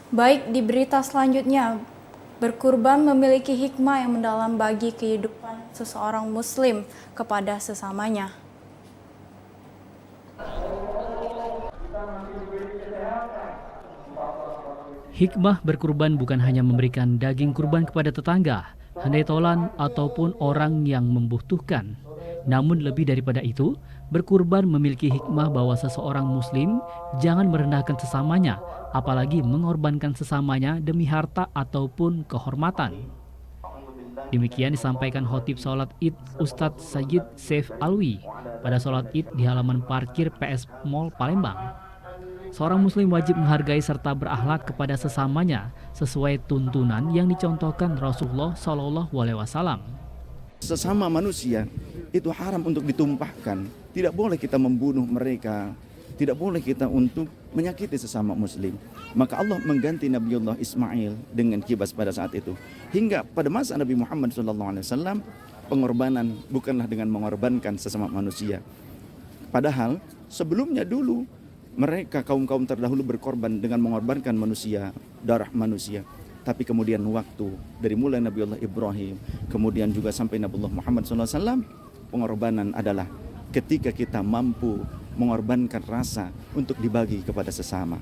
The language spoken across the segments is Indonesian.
Baik, di berita selanjutnya, berkurban memiliki hikmah yang mendalam bagi kehidupan seseorang muslim kepada sesamanya. Hikmah berkurban bukan hanya memberikan daging kurban kepada tetangga, handai tolan, ataupun orang yang membutuhkan. Namun lebih daripada itu, berkurban memiliki hikmah bahwa seseorang muslim jangan merendahkan sesamanya, apalagi mengorbankan sesamanya demi harta ataupun kehormatan. Demikian disampaikan khotib sholat Id Ustadz Sayyid Saif Alwi pada sholat Id di halaman parkir PS Mall Palembang. Seorang muslim wajib menghargai serta berakhlak kepada sesamanya sesuai tuntunan yang dicontohkan Rasulullah SAW. Sesama manusia itu haram untuk ditumpahkan. Tidak boleh kita membunuh mereka. Tidak boleh kita untuk menyakiti sesama muslim. Maka Allah mengganti Nabiullah Ismail dengan kibas pada saat itu. Hingga pada masa Nabi Muhammad SAW, pengorbanan bukanlah dengan mengorbankan sesama manusia. Padahal sebelumnya dulu mereka kaum-kaum terdahulu berkorban dengan mengorbankan manusia, darah manusia. Tapi kemudian waktu dari mulai Nabiullah Ibrahim, kemudian juga sampai Nabiullah Muhammad SAW, pengorbanan adalah ketika kita mampu mengorbankan rasa untuk dibagi kepada sesama.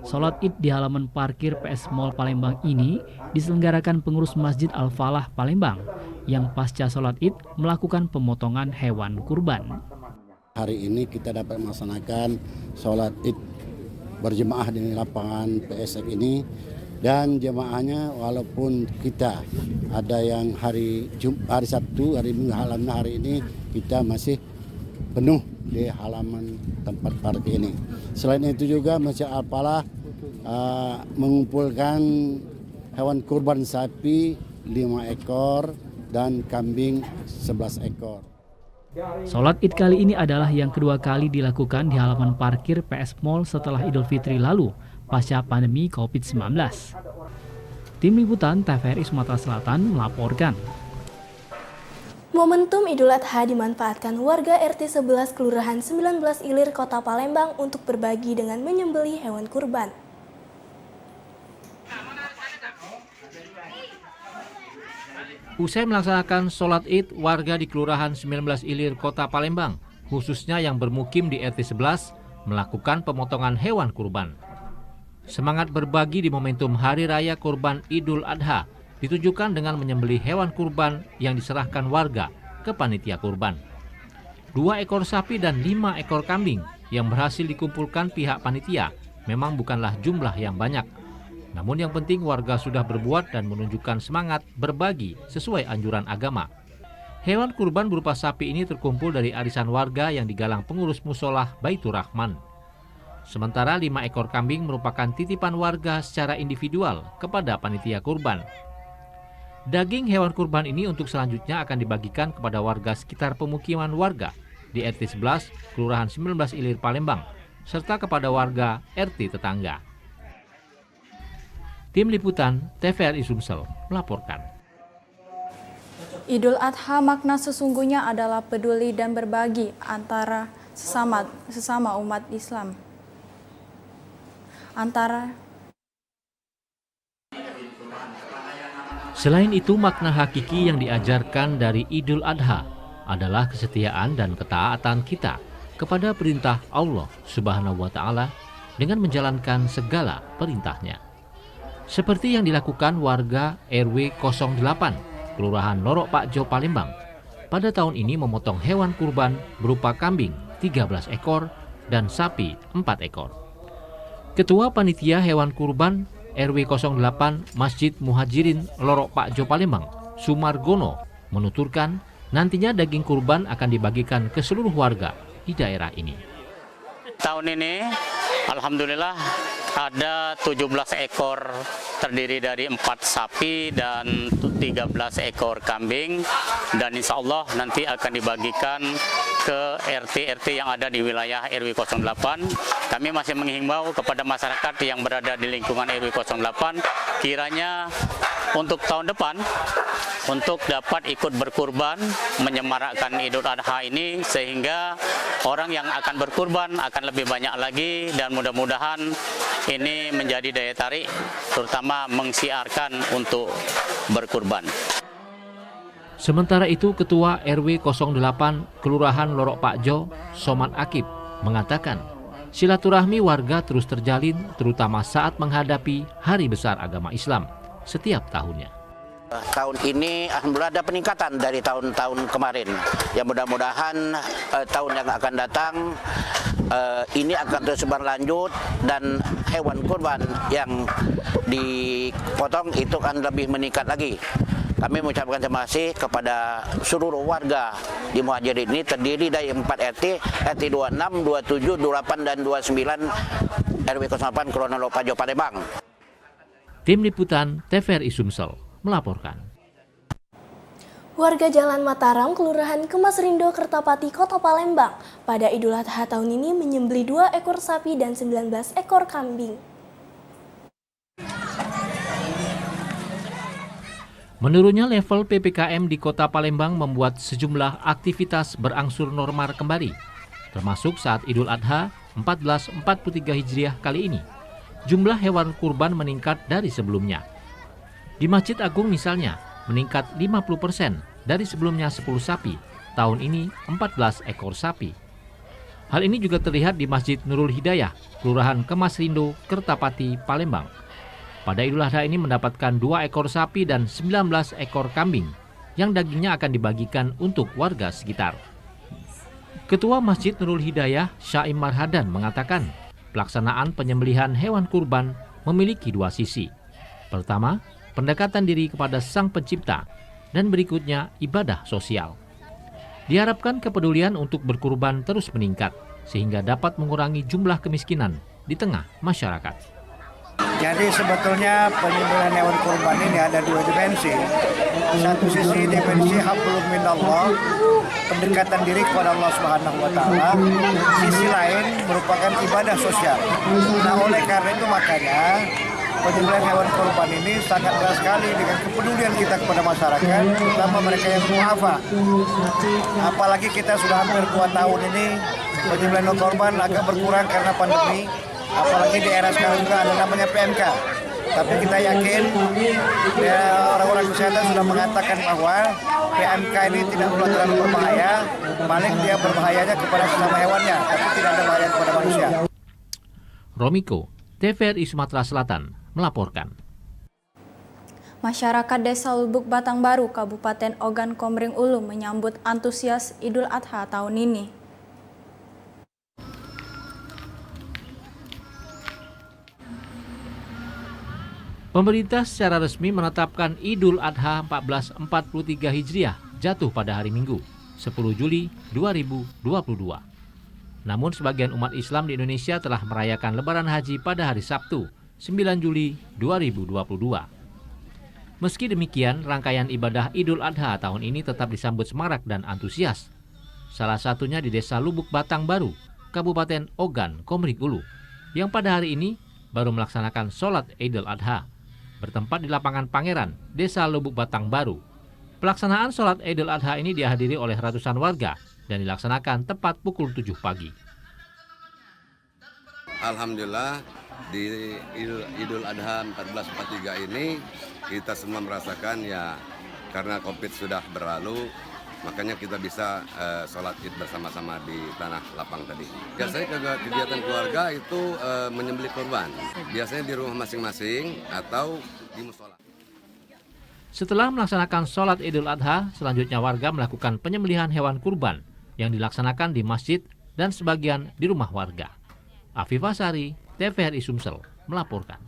Sholat Id di halaman parkir PS Mall Palembang ini diselenggarakan pengurus Masjid Al-Falah Palembang yang pasca sholat Id melakukan pemotongan hewan kurban. Hari ini kita dapat melaksanakan sholat Id berjemaah di lapangan PSF ini, dan jemaahnya walaupun kita ada yang hari Sabtu, hari Minggu, hari ini kita masih penuh di halaman tempat parkir ini. Selain itu juga Masjid Al-Falah mengumpulkan hewan kurban sapi 5 ekor dan kambing 11 ekor. Sholat Id kali ini adalah yang kedua kali dilakukan di halaman parkir PS Mall setelah Idul Fitri lalu, pasca pandemi COVID-19. Tim Liputan TVRI Sumatera Selatan melaporkan. Momentum Idul Adha dimanfaatkan warga RT 11 Kelurahan 19 Ilir Kota Palembang untuk berbagi dengan menyembelih hewan kurban. Usai melaksanakan sholat Id, warga di Kelurahan 19 Ilir Kota Palembang, khususnya yang bermukim di RT 11, melakukan pemotongan hewan kurban. Semangat berbagi di momentum Hari Raya Kurban Idul Adha ditunjukkan dengan menyembelih hewan kurban yang diserahkan warga ke panitia kurban. 2 ekor sapi dan 5 ekor kambing yang berhasil dikumpulkan pihak panitia memang bukanlah jumlah yang banyak. Namun yang penting warga sudah berbuat dan menunjukkan semangat berbagi sesuai anjuran agama. Hewan kurban berupa sapi ini terkumpul dari arisan warga yang digalang pengurus musolah Baitur Rahman. Sementara 5 ekor kambing merupakan titipan warga secara individual kepada panitia kurban. Daging hewan kurban ini untuk selanjutnya akan dibagikan kepada warga sekitar pemukiman warga di RT 11 Kelurahan 19 Ilir Palembang serta kepada warga RT tetangga. Tim Liputan TVRI Sumsel melaporkan. Idul Adha makna sesungguhnya adalah peduli dan berbagi antara sesama umat Islam. Selain itu, makna hakiki yang diajarkan dari Idul Adha adalah kesetiaan dan ketaatan kita kepada perintah Allah Subhanahu wa Ta'ala dengan menjalankan segala perintahnya. Seperti yang dilakukan warga RW 08 Kelurahan Lorok Pakjo Palembang pada tahun ini memotong hewan kurban berupa kambing 13 ekor dan sapi 4 ekor. Ketua Panitia Hewan Kurban RW 08 Masjid Muhajirin Lorok Pakjo Palembang Sumargono menuturkan nantinya daging kurban akan dibagikan ke seluruh warga di daerah ini. Tahun ini alhamdulillah ada 17 ekor terdiri dari 4 sapi dan 13 ekor kambing, dan insya Allah nanti akan dibagikan ke RT-RT yang ada di wilayah RW 08. Kami masih menghimbau kepada masyarakat yang berada di lingkungan RW 08, kiranya untuk tahun depan, untuk dapat ikut berkurban, menyemarakkan Idul Adha ini, sehingga orang yang akan berkurban akan lebih banyak lagi, dan mudah-mudahan ini menjadi daya tarik, terutama mensiarkan untuk berkurban. Sementara itu, Ketua RW 08 Kelurahan Lorok Pakjo, Somad Akib, mengatakan silaturahmi warga terus terjalin, terutama saat menghadapi Hari Besar Agama Islam setiap tahunnya. Tahun ini alhamdulillah ada peningkatan dari tahun-tahun kemarin. Ya mudah-mudahan tahun yang akan datang ini akan terus berlanjut, dan hewan kurban yang dipotong itu akan lebih meningkat lagi. Kami mengucapkan terima kasih kepada seluruh warga di Muhajirin ini, terdiri dari 4 RT, RT 26, 27, 28, dan 29 RW 08 Kelurahan Lorok Pakjo, Palembang. Tim Liputan TVRI Sumsel melaporkan. Warga Jalan Mataram, Kelurahan Kemasrindo, Kertapati, Kota Palembang pada Idul Adha tahun ini menyembelih 2 ekor sapi dan 19 ekor kambing. Menurunnya level PPKM di Kota Palembang membuat sejumlah aktivitas berangsur normal kembali, termasuk saat Idul Adha 1443 Hijriah kali ini. Jumlah hewan kurban meningkat dari sebelumnya. Di Masjid Agung misalnya, meningkat 50% dari sebelumnya 10 sapi, tahun ini 14 ekor sapi. Hal ini juga terlihat di Masjid Nurul Hidayah, Kelurahan Kemasrindo, Kertapati, Palembang. Pada Idul Adha ini mendapatkan 2 ekor sapi dan 19 ekor kambing yang dagingnya akan dibagikan untuk warga sekitar. Ketua Masjid Nurul Hidayah, Syaim Marhadan, mengatakan pelaksanaan penyembelihan hewan kurban memiliki 2 sisi. Pertama, pendekatan diri kepada Sang Pencipta, dan berikutnya ibadah sosial. Diharapkan kepedulian untuk berkurban terus meningkat sehingga dapat mengurangi jumlah kemiskinan di tengah masyarakat. Jadi sebetulnya penyembelihan hewan kurban ini ada 2 dimensi. Satu sisi dimensi hablum minallah, pendekatan diri kepada Allah Subhanahu wa taala. Sisi lain merupakan ibadah sosial. Nah, oleh karena itu makanya penyembelihan hewan kurban ini sangat erat sekali dengan kepedulian kita kepada masyarakat, terutama mereka yang duafa. Apalagi kita sudah hampir 2 tahun ini penyembelihan hewan kurban agak berkurang karena pandemi. Apalagi di era sekarang juga ada namanya PMK. Tapi kita yakin orang-orang kesehatan sudah mengatakan bahwa PMK ini tidak terlalu berbahaya. Paling dia berbahayanya kepada sesama hewannya, tapi tidak ada bahaya kepada manusia. Romiko, TVRI Sumatera Selatan, melaporkan. Masyarakat Desa Lubuk Batang Baru, Kabupaten Ogan Komering Ulu menyambut antusias Idul Adha tahun ini. Pemerintah secara resmi menetapkan Idul Adha 1443 Hijriah jatuh pada hari Minggu, 10 Juli 2022. Namun sebagian umat Islam di Indonesia telah merayakan Lebaran Haji pada hari Sabtu, 9 Juli 2022. Meski demikian, rangkaian ibadah Idul Adha tahun ini tetap disambut semarak dan antusias. Salah satunya di Desa Lubuk Batang Baru, Kabupaten Ogan Komering Ulu, yang pada hari ini baru melaksanakan sholat Idul Adha, bertempat di lapangan Pangeran, Desa Lubuk Batang Baru. Pelaksanaan sholat Idul Adha ini dihadiri oleh ratusan warga dan dilaksanakan tepat pukul 7 pagi. Alhamdulillah di Idul Adha 1443 ini kita semua merasakan ya karena COVID sudah berlalu, makanya kita bisa sholat Id bersama-sama di tanah lapang tadi. Biasanya kegiatan keluarga itu menyembelih kurban, biasanya di rumah masing-masing atau di musola. Setelah melaksanakan sholat Idul Adha, selanjutnya warga melakukan penyembelihan hewan kurban yang dilaksanakan di masjid dan sebagian di rumah warga. Afifah Sari, TVRI Sumsel, melaporkan.